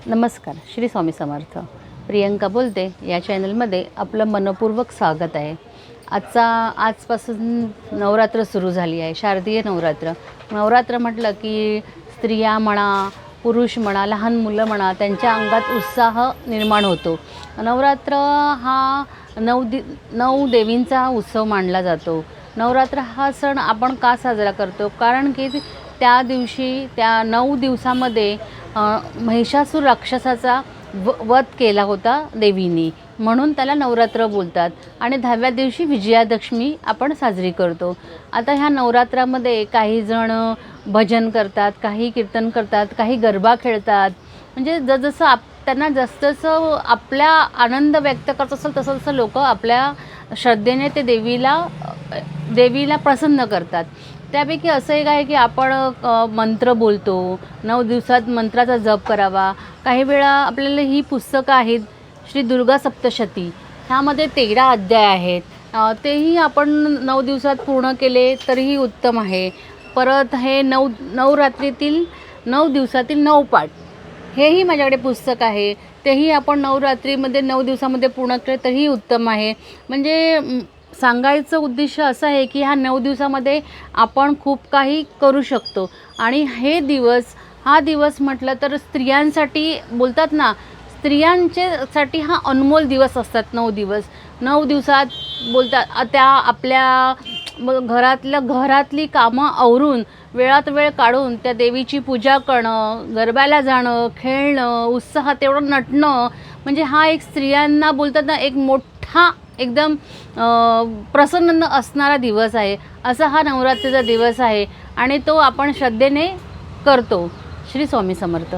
नमस्कार, श्री स्वामी समर्थ. प्रियंका बोलते. या चॅनलमध्ये आपलं मनपूर्वक स्वागत आहे. आजपासून नवरात्र सुरू झाली आहे, शारदीय नवरात्र. नवरात्र म्हटलं की स्त्रिया म्हणा, पुरुष म्हणा, लहान मुलं म्हणा, त्यांच्या अंगात उत्साह निर्माण होतो. नवरात्र हा नऊ देवींचा उत्सव मानला जातो. नवरात्र हा सण आपण का साजरा करतो? कारण की त्या दिवशी, त्या 9 दिवसामध्ये महिषासूर राक्षसाचा वध केला होता देवींनी, म्हणून त्याला नवरात्र बोलतात. आणि 10व्या दिवशी विजयादशमी आपण साजरी करतो. आता ह्या नवरात्रामध्ये काही जण भजन करतात, काही कीर्तन करतात, काही गरबा खेळतात. म्हणजे जसं त्यांना जसं आपल्या आनंद व्यक्त करत असेल तसं लोक आपल्या श्रद्धेने ते देवीला प्रसन्न करतात. त्यापैकी असं एक आहे की आपण मंत्र बोलतो, 9 दिवसात मंत्राचा जप करावा. काही वेळा आपल्याला ही पुस्तकं आहेत, श्री दुर्गा सप्तशती, ह्यामध्ये 13 अध्याय आहेत. तेही आपण 9 दिवसात पूर्ण केले तरीही उत्तम आहे. परत हे नवरात्रीतील 9 दिवसातील 9 पाठ, हेही माझ्याकडे पुस्तक आहे. तेही आपण नवरात्रीमध्ये 9 दिवसामध्ये पूर्ण केले तरीही उत्तम आहे. म्हणजे सांगायचं उद्देश असं आहे की ह्या 9 दिवसामध्ये आपण खूप काही करू शकतो. आणि हा दिवस म्हटलं तर स्त्रियांसाठी बोलतात ना, स्त्रियांच्यासाठी हा अनमोल दिवस असतात. 9 दिवस, 9 दिवसात बोलतात त्या आपल्या घरातली कामं आवरून वेळात वेळ काढून त्या देवीची पूजा करणं, गरब्याला जाणं, खेळणं, उत्साहात तेवढं नटणं, म्हणजे हा एक स्त्रियांना बोलतात ना, एक मोठा एकदम प्रसन्न असणारा दिवस आहे. असा हा नवरात्रीचा दिवस आहे आणि तो आपण श्रद्धेने करतो. श्री स्वामी समर्थ.